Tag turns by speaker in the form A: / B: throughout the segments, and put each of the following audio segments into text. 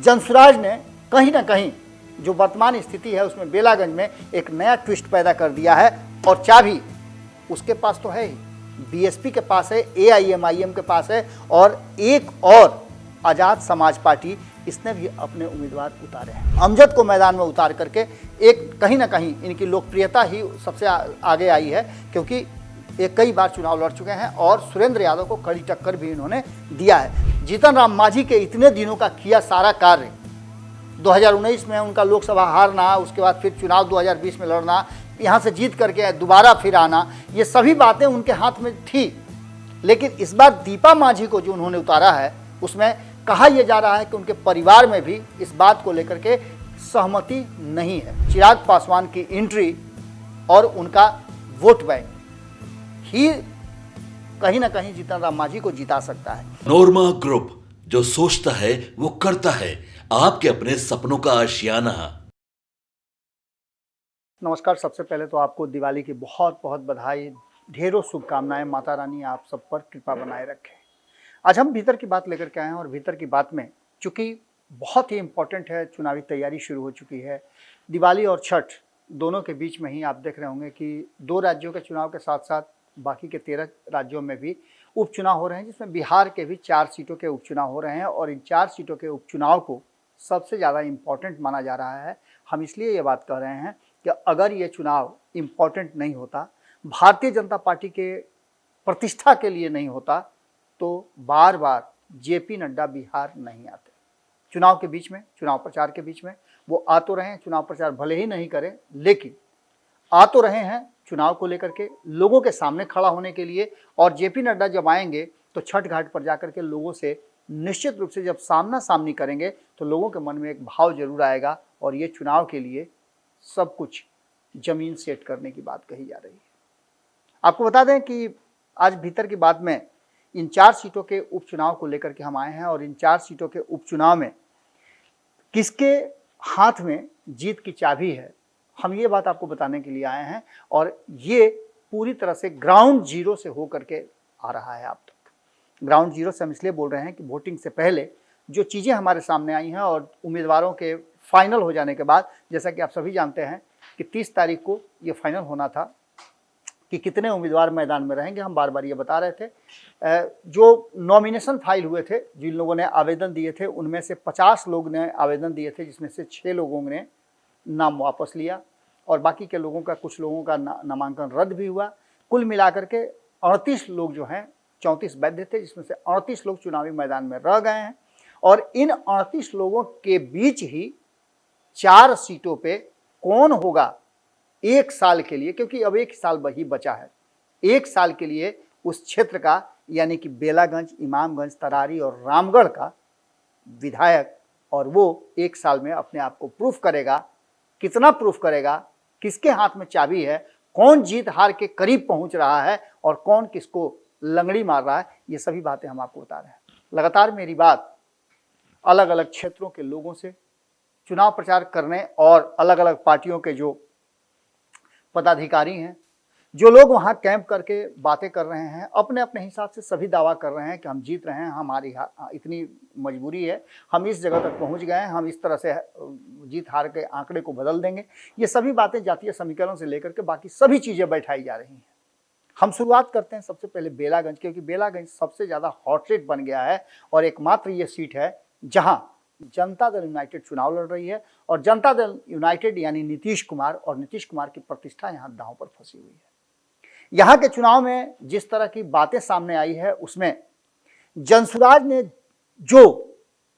A: जंसुराज ने कहीं ना कहीं जो वर्तमान स्थिति है उसमें बेलागंज में एक नया ट्विस्ट पैदा कर दिया है और चाबी उसके पास तो है ही, बीएसपी के पास है, एआईएमआईएम के पास है और एक और आजाद समाज पार्टी इसने भी अपने उम्मीदवार उतारे हैं। अमजद को मैदान में उतार करके एक कहीं ना कहीं इनकी लोकप्रियता ही सबसे आगे आई है, क्योंकि ये कई बार चुनाव लड़ चुके हैं और सुरेंद्र यादव को कड़ी टक्कर भी इन्होंने दिया है। जीतन राम मांझी के इतने दिनों का किया सारा कार्य, 2019 में उनका लोकसभा हारना, उसके बाद फिर चुनाव 2020 में लड़ना, यहाँ से जीत करके दोबारा फिर आना, ये सभी बातें उनके हाथ में थी। लेकिन इस बार दीपा मांझी को जो उन्होंने उतारा है उसमें कहा यह जा रहा है कि उनके परिवार में भी इस बात को लेकर के सहमति नहीं है। चिराग पासवान की एंट्री और उनका वोट बैंक ही कहीं ना कहीं जीतन राम मांझी को जिता सकता है।
B: नोरमा ग्रुप, जो सोचता है वो करता है, आपके अपने सपनों का आशियाना।
A: नमस्कार, सबसे पहले तो आपको दिवाली की बहुत बहुत बधाई, ढेरों शुभकामनाएं। माता रानी आप सब पर कृपा बनाए रखे। आज हम भीतर की बात लेकर के आए हैं और भीतर की बात में चूंकि बहुत ही इम्पोर्टेंट है, चुनावी तैयारी शुरू हो चुकी है। दिवाली और छठ दोनों के बीच में ही आप देख रहे होंगे कि 2 राज्यों के चुनाव के साथ साथ बाकी के 13 राज्यों में भी उपचुनाव हो रहे हैं, जिसमें बिहार के भी 4 सीटों के उपचुनाव हो रहे हैं और इन 4 सीटों के उपचुनाव को सबसे ज़्यादा इम्पॉर्टेंट माना जा रहा है। हम इसलिए ये बात कह रहे हैं कि अगर ये चुनाव इम्पॉर्टेंट नहीं होता, भारतीय जनता पार्टी के प्रतिष्ठा के लिए नहीं होता, तो बार बार जेपी नड्डा बिहार नहीं आते। चुनाव के बीच में, चुनाव प्रचार के बीच में वो आ तो रहे हैं, चुनाव प्रचार भले ही नहीं करें लेकिन आ तो रहे हैं चुनाव को लेकर के, लोगों के सामने खड़ा होने के लिए। और जेपी नड्डा जब आएंगे तो छठ घाट पर जाकर के लोगों से निश्चित रूप से जब सामना सामनी करेंगे तो लोगों के मन में एक भाव जरूर आएगा और ये चुनाव के लिए सब कुछ जमीन सेट करने की बात कही जा रही है। आपको बता दें कि आज भीतर की बात में इन 4 सीटों के उपचुनाव को लेकर के हम आए हैं और इन 4 सीटों के उपचुनाव में किसके हाथ में जीत की चाबी है, हम ये बात आपको बताने के लिए आए हैं। और ये पूरी तरह से ग्राउंड जीरो से होकर के आ रहा है। आप तक ग्राउंड जीरो से हम इसलिए बोल रहे हैं कि वोटिंग से पहले जो चीज़ें हमारे सामने आई हैं और उम्मीदवारों के फाइनल हो जाने के बाद, जैसा कि आप सभी जानते हैं कि 30 तारीख को ये फाइनल होना था कि कितने उम्मीदवार मैदान में रहेंगे। हम बार बार ये बता रहे थे। जो नॉमिनेशन फाइल हुए थे, जिन लोगों ने आवेदन दिए थे, उनमें से 50 लोग ने आवेदन दिए थे, जिसमें से 6 लोगों ने नाम वापस लिया और बाकी के लोगों का, कुछ लोगों का नामांकन रद्द भी हुआ। कुल मिलाकर के 38 लोग जो हैं, 34 वैध थे, जिसमें से 38 लोग चुनावी मैदान में रह गए हैं। और इन 38 लोगों के बीच ही 4 सीटों पे कौन होगा 1 साल के लिए, क्योंकि अब 1 साल ही बचा है, 1 साल के लिए उस क्षेत्र का, यानी कि बेलागंज, इमामगंज, तरारी और रामगढ़ का विधायक, और वो 1 साल में अपने आप को प्रूफ करेगा। कितना प्रूफ करेगा, किसके हाथ में चाबी है, कौन जीत हार के करीब पहुंच रहा है और कौन किसको लंगड़ी मार रहा है, ये सभी बातें हम आपको बता रहे हैं। लगातार मेरी बात अलग अलग क्षेत्रों के लोगों से, चुनाव प्रचार करने और अलग अलग पार्टियों के जो पदाधिकारी हैं, जो लोग वहाँ कैंप करके बातें कर रहे हैं, अपने अपने हिसाब से सभी दावा कर रहे हैं कि हम जीत रहे हैं, हमारी इतनी मजबूरी है, हम इस जगह तक पहुँच गए हैं, हम इस तरह से जीत हार के आंकड़े को बदल देंगे। ये सभी बातें जातीय समीकरण से लेकर के बाकी सभी चीज़ें बैठाई जा रही हैं। हम शुरुआत करते हैं सबसे पहले बेलागंज, क्योंकि बेलागंज सबसे ज़्यादा हॉटरेट बन गया है और एकमात्र ये सीट है जहाँ जनता दल यूनाइटेड चुनाव लड़ रही है। और जनता दल यूनाइटेड यानी नीतीश कुमार, और नीतीश कुमार की प्रतिष्ठा यहाँ दांव पर फंसी हुई है। यहाँ के चुनाव में जिस तरह की बातें सामने आई है, उसमें जंसुराज ने जो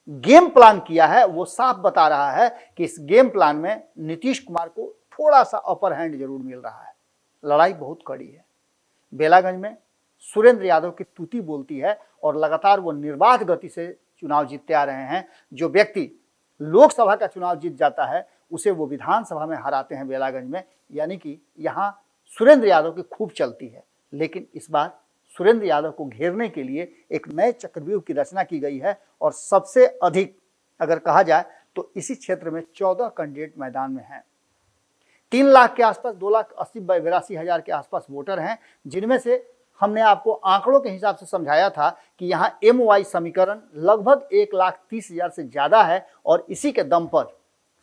A: गेम प्लान किया है वो साफ बता रहा है कि इस गेम प्लान में नीतीश कुमार को थोड़ा सा अपर हैंड जरूर मिल रहा है। लड़ाई बहुत कड़ी है। बेलागंज में सुरेंद्र यादव की तूती बोलती है और लगातार वो निर्बाध गति से चुनाव जीतते आ रहे हैं। जो व्यक्ति लोकसभा का चुनाव जीत जाता है उसे वो विधानसभा में हराते हैं बेलागंज में, यानी कि यहाँ सुरेंद्र यादव की खूब चलती है। लेकिन इस बार सुरेंद्र यादव को घेरने के लिए एक नए चक्रव्यूह की रचना की गई है और सबसे अधिक अगर कहा जाए तो इसी क्षेत्र में 14 कैंडिडेट मैदान में हैं। 3 लाख के आसपास, 2,80,82,000 के आसपास वोटर हैं, जिनमें से हमने आपको आंकड़ों के हिसाब से समझाया था कि यहाँ MY समीकरण लगभग 1,30,000 से ज्यादा है और इसी के दम पर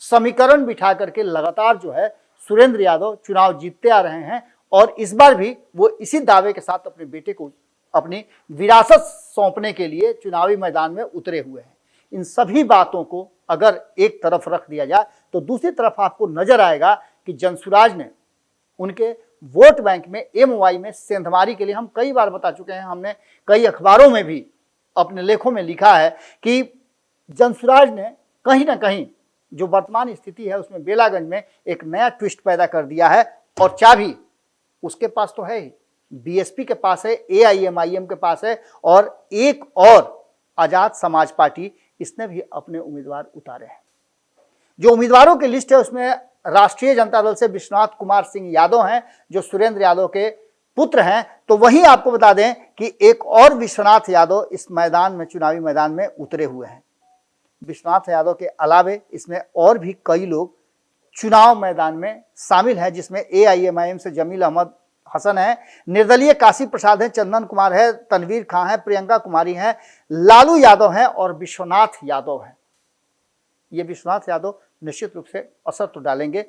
A: समीकरण बिठा करके लगातार जो है सुरेंद्र यादव चुनाव जीतते आ रहे हैं और इस बार भी वो इसी दावे के साथ अपने बेटे को अपनी विरासत सौंपने के लिए चुनावी मैदान में उतरे हुए हैं। इन सभी बातों को अगर एक तरफ रख दिया जाए तो दूसरी तरफ आपको नजर आएगा कि जनसुराज ने उनके वोट बैंक में MY में सेंधमारी के लिए, हम कई बार बता चुके हैं, हमने कई अखबारों में भी अपने लेखों में लिखा है कि जनसुराज ने कहीं ना कहीं जो वर्तमान स्थिति है उसमें बेलागंज में एक नया ट्विस्ट पैदा कर दिया है और चाबी उसके पास तो है ही, BSP के पास है, AIMIM के पास है और एक और आजाद समाज पार्टी, इसने भी अपने उम्मीदवार उतारे हैं। जो उम्मीदवारों की लिस्ट है उसमें राष्ट्रीय जनता दल से विश्वनाथ कुमार सिंह यादव हैं जो सुरेंद्र यादव के पुत्र हैं। तो वहीं आपको बता दें कि एक और विश्वनाथ यादव इस मैदान में, चुनावी मैदान में उतरे हुए हैं। विश्वनाथ यादव के अलावे इसमें और भी कई लोग चुनाव मैदान में शामिल हैं, जिसमें AIMIM से जमील अहमद हसन है, निर्दलीय काशी प्रसाद है, चंदन कुमार है, तनवीर खां है, प्रियंका कुमारी है, लालू यादव है और विश्वनाथ यादव है। ये विश्वनाथ यादव निश्चित रूप से असर तो डालेंगे,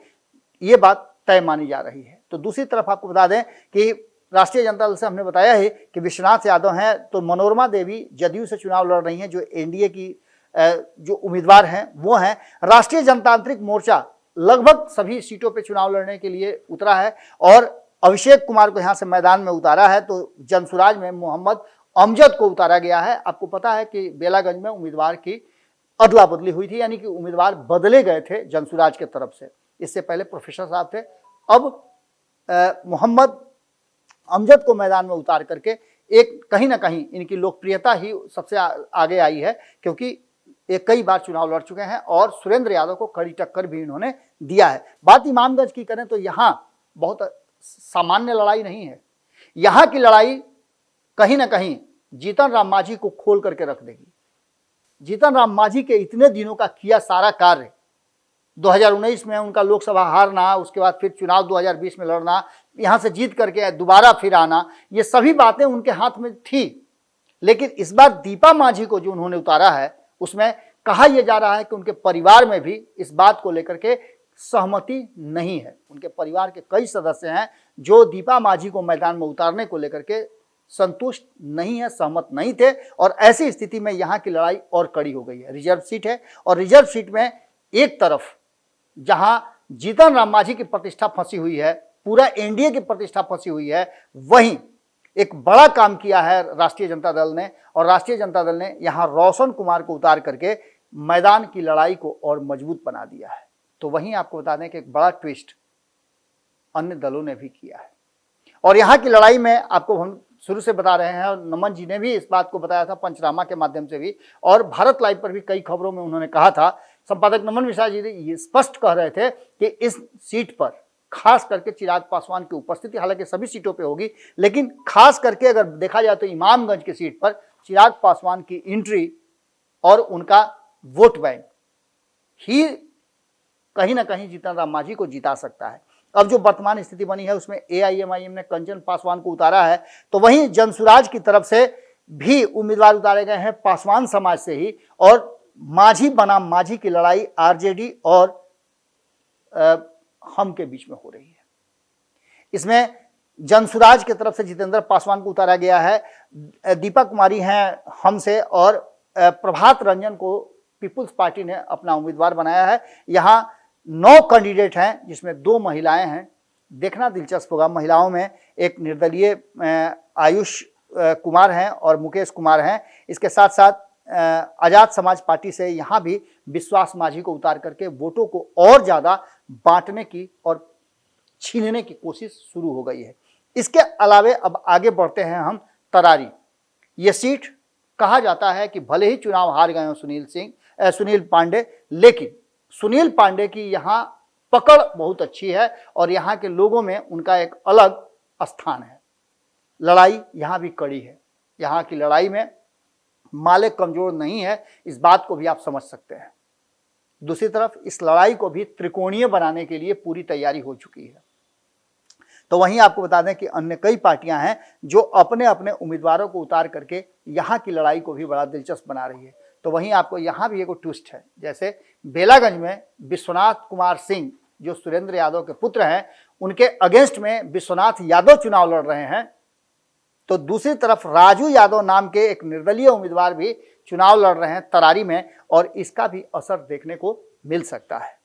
A: ये बात तय मानी जा रही है। तो दूसरी तरफ आपको बता दें कि राष्ट्रीय जनता दल से हमने बताया है कि विश्वनाथ यादव हैं, तो मनोरमा देवी जदयू से चुनाव लड़ रही हैं, जो NDA की जो उम्मीदवार हैं वो हैं। राष्ट्रीय जनतांत्रिक मोर्चा लगभग सभी सीटों पे चुनाव लड़ने के लिए उतरा है और अभिषेक कुमार को यहाँ से मैदान में उतारा है। तो जनसुराज में मोहम्मद अमजद को उतारा गया है। आपको पता है कि बेलागंज में उम्मीदवार की अदला बदली हुई थी, यानी कि उम्मीदवार बदले गए थे जनसुराज के तरफ से। इससे पहले प्रोफेसर साहब थे, अब मोहम्मद अमजद को मैदान में उतार करके एक कहीं ना कहीं इनकी लोकप्रियता ही सबसे आगे आई है, क्योंकि ये कई बार चुनाव लड़ चुके हैं और सुरेंद्र यादव को कड़ी टक्कर भी इन्होंने दिया है। बात इमामगंज की करें तो यहाँ बहुत सामान्य लड़ाई नहीं है। यहाँ की लड़ाई कहीं ना कहीं जीतन राम मांझी को खोल करके रख देगी। जीतन राम मांझी के इतने दिनों का किया सारा कार्य, 2019 में उनका लोकसभा हारना, उसके बाद फिर चुनाव 2020 में लड़ना, यहाँ से जीत करके दोबारा फिर आना, ये सभी बातें उनके हाथ में थी। लेकिन इस बार दीपा मांझी को जो उन्होंने उतारा है उसमें कहा यह जा रहा है कि उनके परिवार में भी इस बात को लेकर के सहमति नहीं है। उनके परिवार के कई सदस्य हैं जो दीपा मांझी को मैदान में उतारने को लेकर के संतुष्ट नहीं है, सहमत नहीं थे और ऐसी स्थिति में यहाँ की लड़ाई और कड़ी हो गई है। रिजर्व सीट है और रिजर्व सीट में एक तरफ जहां जीतन राम मांझी की प्रतिष्ठा फंसी हुई है, पूरा NDA की प्रतिष्ठा फंसी हुई है, वहीं एक बड़ा काम किया है राष्ट्रीय जनता दल ने और राष्ट्रीय जनता दल ने यहां रोशन कुमार को उतार करके मैदान की लड़ाई को और मजबूत बना दिया है। तो वहीं आपको बता दें कि एक बड़ा ट्विस्ट अन्य दलों ने भी किया है और यहाँ की लड़ाई में आपको हम शुरू से बता रहे हैं और नमन जी ने भी इस बात को बताया था पंचनामा के माध्यम से भी, और भारत लाइव पर भी कई खबरों में उन्होंने कहा था। संपादक नमन मिश्रा जी ये स्पष्ट कह रहे थे कि इस सीट पर खास करके चिराग पासवान की उपस्थिति, हालांकि सभी सीटों पे होगी, लेकिन खास करके अगर देखा जाए तो इमामगंज की सीट पर चिराग पासवान की एंट्री और उनका वोट बैंक ही कहीं ना कहीं जीतन राम मांझी को जिता सकता है। अब जो वर्तमान स्थिति बनी है उसमें AIMIM ने कंचन पासवान को उतारा है, तो वहीं जनसुराज की तरफ से भी उम्मीदवार उतारे गए हैं पासवान समाज से ही, और मांझी बनाम मांझी की लड़ाई RJD और हम के बीच में हो रही है। इसमें जनसुराज की तरफ से जितेंद्र पासवान को उतारा गया है, दीपा कुमारी हैं हम से, और प्रभात रंजन को पीपुल्स पार्टी ने अपना उम्मीदवार बनाया है। यहाँ 9 कैंडिडेट हैं जिसमें 2 महिलाएं हैं। देखना दिलचस्प होगा, महिलाओं में एक निर्दलीय आयुष कुमार हैं और मुकेश कुमार हैं। इसके साथ साथ आजाद समाज पार्टी से यहाँ भी विश्वास मांझी को उतार करके वोटों को और ज़्यादा बांटने की और छीनने की कोशिश शुरू हो गई है। इसके अलावे अब आगे बढ़ते हैं हम तरारी। ये सीट कहा जाता है कि भले ही चुनाव हार गए हो सुनील पांडे, लेकिन सुनील पांडे की यहाँ पकड़ बहुत अच्छी है और यहाँ के लोगों में उनका एक अलग स्थान है। लड़ाई यहाँ भी कड़ी है। यहाँ की लड़ाई में माले कमजोर नहीं है, इस बात को भी आप समझ सकते हैं। दूसरी तरफ इस लड़ाई को भी त्रिकोणीय बनाने के लिए पूरी तैयारी हो चुकी है। तो वहीं आपको बता दें कि अन्य कई पार्टियां हैं जो अपने अपने उम्मीदवारों को उतार करके यहाँ की लड़ाई को भी बड़ा दिलचस्प बना रही है। तो वहीं आपको यहाँ भी एक ट्विस्ट है, जैसे बेलागंज में विश्वनाथ कुमार सिंह जो सुरेंद्र यादव के पुत्र हैं, उनके अगेंस्ट में विश्वनाथ यादव चुनाव लड़ रहे हैं, तो दूसरी तरफ राजू यादव नाम के एक निर्दलीय उम्मीदवार भी चुनाव लड़ रहे हैं तरारी में, और इसका भी असर देखने को मिल सकता है।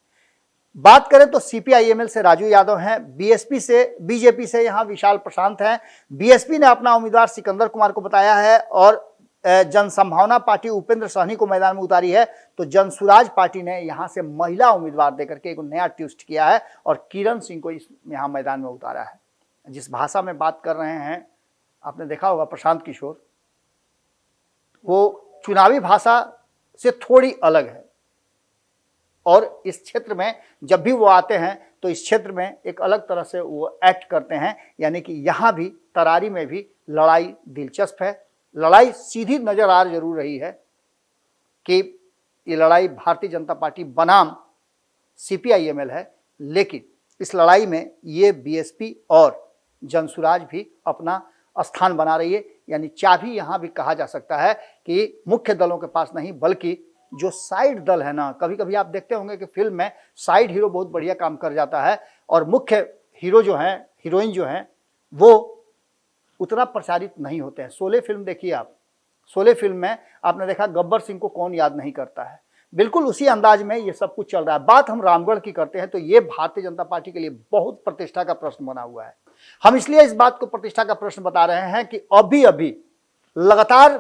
A: बात करें तो सीपीआईएमएल से राजू यादव हैं, बीजेपी से यहाँ विशाल प्रशांत हैं। बीएसपी ने अपना उम्मीदवार सिकंदर कुमार को बताया है और जनसंभावना पार्टी उपेंद्र सहनी को मैदान में उतारी है। तो जनसुराज पार्टी ने यहाँ से महिला उम्मीदवार देकर के एक नया ट्विस्ट किया है और किरण सिंह को यहाँ मैदान में उतारा है। जिस भाषा में बात कर रहे हैं आपने देखा होगा प्रशांत किशोर, वो चुनावी भाषा से थोड़ी अलग है, और इस क्षेत्र में जब भी वो आते हैं तो इस क्षेत्र में एक अलग तरह से वो एक्ट करते हैं। यानी कि यहाँ भी तरारी में भी लड़ाई दिलचस्प है। लड़ाई सीधी नजर आ जरूर रही है कि ये लड़ाई भारतीय जनता पार्टी बनाम सीपीआईएमएल है, लेकिन इस लड़ाई में ये बीएसपी और जनसुराज भी अपना स्थान बना रही है। यानी चाबी यहाँ भी कहा जा सकता है कि मुख्य दलों के पास नहीं, बल्कि जो साइड दल है ना, कभी कभी आप देखते होंगे कि फिल्म में साइड हीरो बहुत बढ़िया काम कर जाता है और मुख्य हीरो जो है, हीरोइन जो है, वो उतना प्रचारित नहीं होते हैं। शोले फिल्म देखिए आप, शोले फिल्म में आपने देखा गब्बर सिंह को कौन याद नहीं करता है। बिल्कुल उसी अंदाज में ये सब कुछ चल रहा है। बात हम रामगढ़ की करते हैं तो ये भारतीय जनता पार्टी के लिए बहुत प्रतिष्ठा का प्रश्न बना हुआ है। हम इसलिए इस बात को प्रतिष्ठा का प्रश्न बता रहे हैं कि अभी अभी लगातार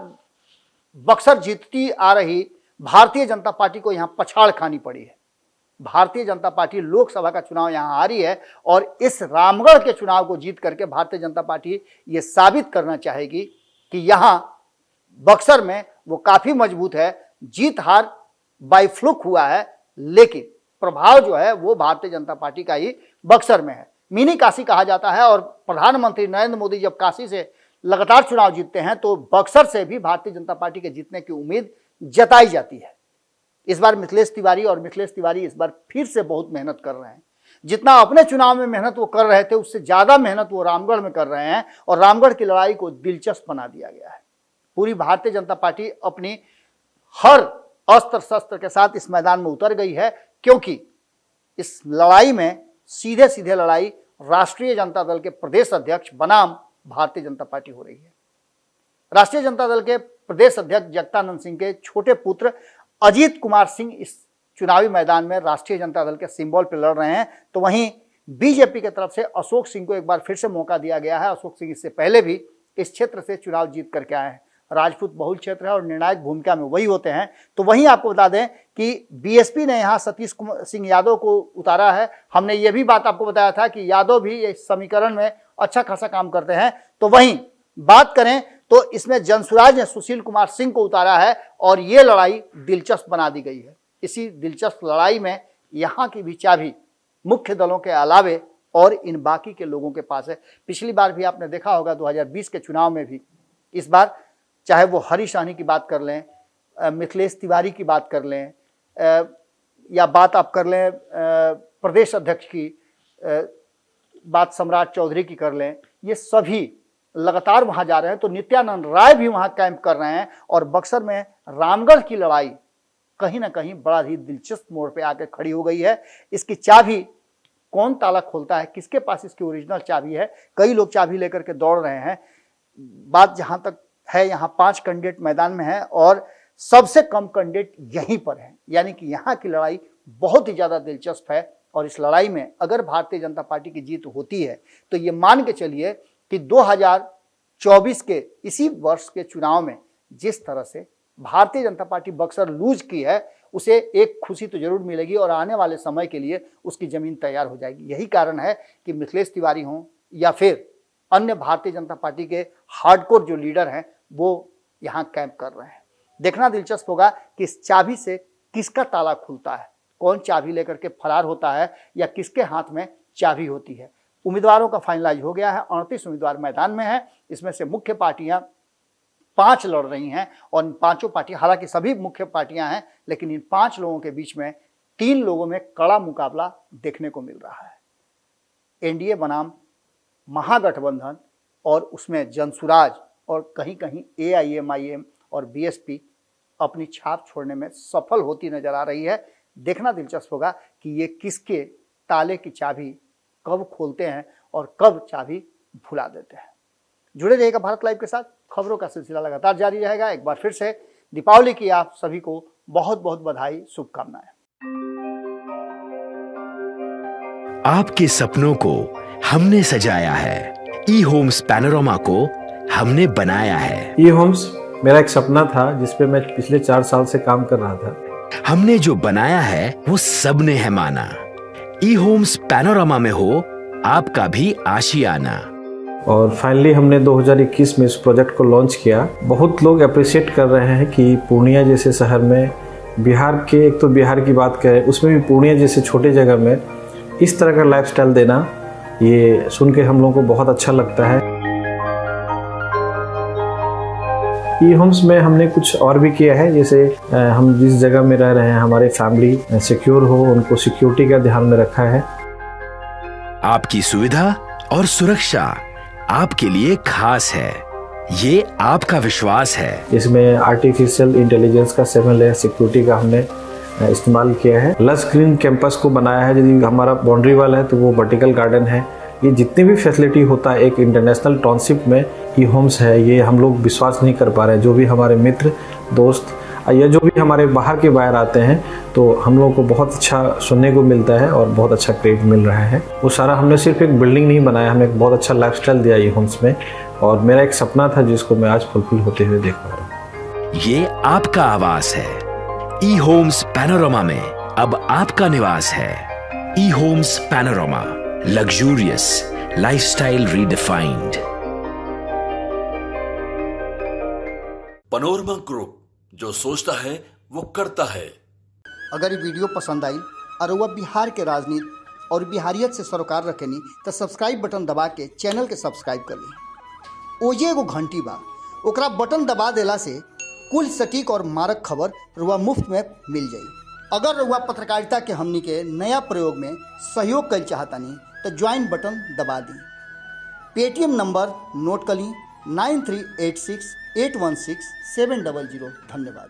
A: बक्सर जीतती आ रही भारतीय जनता पार्टी को यहाँ पछाड़ खानी पड़ी है। भारतीय जनता पार्टी लोकसभा का चुनाव यहाँ हारी है और इस रामगढ़ के चुनाव को जीत करके भारतीय जनता पार्टी ये साबित करना चाहेगी कि यहाँ बक्सर में वो काफी मजबूत है। जीत हार बाय फ्लुक हुआ है, लेकिन प्रभाव जो है वो भारतीय जनता पार्टी का ही बक्सर में है। मिनी काशी कहा जाता है और प्रधानमंत्री नरेंद्र मोदी जब काशी से लगातार चुनाव जीतते हैं तो बक्सर से भी भारतीय जनता पार्टी के जीतने की उम्मीद जताई जाती है। इस बार मिथिलेश तिवारी इस बार फिर से बहुत मेहनत कर रहे हैं। जितना अपने चुनाव में मेहनत वो कर रहे थे उससे ज्यादा मेहनत वो रामगढ़ में कर रहे हैं और रामगढ़ की लड़ाई को दिलचस्प बना दिया गया है। पूरी भारतीय जनता पार्टी अपनी हर अस्त्र शस्त्र के साथ इस मैदान में उतर गई है, क्योंकि इस लड़ाई में सीधे सीधे लड़ाई राष्ट्रीय जनता दल के प्रदेश अध्यक्ष बनाम भारतीय जनता पार्टी हो रही है। राष्ट्रीय जनता दल के प्रदेश अध्यक्ष जगदानंद सिंह के छोटे पुत्र अजीत कुमार सिंह इस चुनावी मैदान में राष्ट्रीय जनता दल के सिंबल पर लड़ रहे हैं। तो वहीं बीजेपी की तरफ से अशोक सिंह को एक बार फिर से मौका दिया गया है। अशोक सिंह इससे पहले भी इस क्षेत्र से चुनाव जीत करके आए हैं। राजपूत बहुल क्षेत्र है और निर्णायक भूमिका में वही होते हैं। तो वहीं आपको बता दें कि बीएसपी ने यहाँ सतीश सिंह यादव को उतारा है। हमने ये भी बात आपको बताया था कि यादव भी इस समीकरण में अच्छा खासा काम करते हैं। तो वहीं बात करें तो इसमें जनसुराज ने सुशील कुमार सिंह को उतारा है और ये लड़ाई दिलचस्प बना दी गई है। इसी दिलचस्प लड़ाई में यहाँ की भी चाबी मुख्य दलों के अलावे और इन बाकी के लोगों के पास है। पिछली बार भी आपने देखा होगा 2020 के चुनाव में भी, इस बार चाहे वो हरीश सहनी की बात कर लें, मिथिलेश तिवारी की बात कर लें, या बात आप कर लें प्रदेश अध्यक्ष की बात सम्राट चौधरी की कर लें, ये सभी लगातार वहां जा रहे हैं। तो नित्यानंद राय भी वहां कैंप कर रहे हैं और बक्सर में रामगढ़ की लड़ाई कहीं ना कहीं बड़ा ही दिलचस्प मोड़ पे आकर खड़ी हो गई है। इसकी चाबी कौन ताला खोलता है, किसके पास इसकी ओरिजिनल चाबी है, कई लोग चाबी लेकर के दौड़ रहे हैं। बात जहां तक है, यहाँ 5 कैंडिडेट मैदान में है और सबसे कम कैंडिडेट यहीं पर है। यानी कि यहाँ की लड़ाई बहुत ही ज्यादा दिलचस्प है और इस लड़ाई में अगर भारतीय जनता पार्टी की जीत होती है तो ये मान के चलिए कि 2024 के इसी वर्ष के चुनाव में जिस तरह से भारतीय जनता पार्टी बक्सर लूज की है, उसे एक खुशी तो जरूर मिलेगी और आने वाले समय के लिए उसकी जमीन तैयार हो जाएगी। यही कारण है कि मिथिलेश तिवारी हों या फिर अन्य भारतीय जनता पार्टी के हार्डकोर जो लीडर हैं वो यहाँ कैंप कर रहे हैं। देखना दिलचस्प होगा कि इस चाबी से किसका ताला खुलता है, कौन चाबी लेकर के फरार होता है या किसके हाथ में चाबी होती है। उम्मीदवारों का फाइनलाइज हो गया है, 38 उम्मीदवार मैदान में है। इसमें से मुख्य पार्टियां 5 लड़ रही हैं और इन पांचों पार्टी, हालांकि सभी मुख्य पार्टियां हैं, लेकिन इन 5 लोगों के बीच में 3 लोगों में कड़ा मुकाबला देखने को मिल रहा है। एनडीए बनाम महागठबंधन और उसमें जनसुराज और कहीं कहीं AIMIM और BSP अपनी छाप छोड़ने में सफल होती नजर आ रही है। देखना दिलचस्प होगा कि ये किसके ताले की चाबी कब खोलते हैं और कब चाबी भुला देते हैं। जुड़े रहिएगा भारत लाइव के साथ, खबरों का सिलसिला लगातार जारी रहेगा। एक बार फिर से दीपावली की आप सभी को बहुत बहुत बधाई, शुभकामनाएं।
C: आपके सपनों को हमने सजाया है, ई होम्स पैनोरामा को हमने बनाया है।
D: ई होम्स मेरा एक सपना था जिसपे मैं पिछले 4 साल से काम कर रहा था।
C: हमने जो बनाया है वो सबने है माना। ई होम्स पैनोरामा में हो आपका भी आशियाना।
D: और फाइनली हमने 2021 में इस प्रोजेक्ट को लॉन्च किया। बहुत लोग अप्रिशिएट कर रहे हैं कि पूर्णिया जैसे शहर में, बिहार के, एक तो बिहार की बात करें उसमें भी पूर्णिया जैसे छोटे जगह में इस तरह का लाइफस्टाइल देना, ये सुन के हम लोगों को बहुत अच्छा लगता है। ई होम्स में हमने कुछ और भी किया है, जैसे हम जिस जगह में रह रहे हैं हमारे फैमिली सिक्योर हो, उनको सिक्योरिटी का ध्यान में रखा है।
C: आपकी सुविधा और सुरक्षा आपके लिए खास है, ये आपका विश्वास है।
D: इसमें आर्टिफिशियल इंटेलिजेंस का 7 लेयर सिक्योरिटी का हमने इस्तेमाल किया है। लस ग्रीन कैंपस को बनाया है। यदि हमारा बाउंड्री वाल है तो वो वर्टिकल गार्डन है। ये जितनी भी फैसिलिटी होता है एक इंटरनेशनल टाउनशिप में ई होम्स है, ये हम लोग विश्वास नहीं कर पा रहे हैं। जो भी हमारे मित्र, दोस्त या जो भी हमारे बाहर के बाहर आते हैं तो हम लोगों को बहुत अच्छा सुनने को मिलता है और बहुत अच्छा क्रेडिट मिल रहा है। वो सारा हमने सिर्फ एक बिल्डिंग नहीं बनाया, हमें एक बहुत अच्छा लाइफस्टाइल दिया ई होम्स में, और मेरा एक सपना था जिसको मैं आज फुलफिल होते हुए देख पा रहा हूँ।
C: ये आपका आवास है। ई होम्स पैनोरामा में अब आपका निवास है। E Homes Panorama, luxurious lifestyle redefined.
B: Panorama Group, जो सोचता है वो करता है।
A: अगर ये वीडियो पसंद आई और वह बिहार के राजनीति और बिहारियत से सरोकार रखेनी तो सब्सक्राइब बटन दबा के चैनल के सब्सक्राइब कर ली। ओजे एगो घंटी बा, ओकरा बटन दबा देला से कुल सटीक और मारक खबर रुआ मुफ्त में मिल जाई। अगर रुआ पत्रकारिता के हमनी के नया प्रयोग में सहयोग कर चाहतानी तो ज्वाइन बटन दबा दी। पेटीएम नंबर नोट कर ली 9386 816 700। धन्यवाद।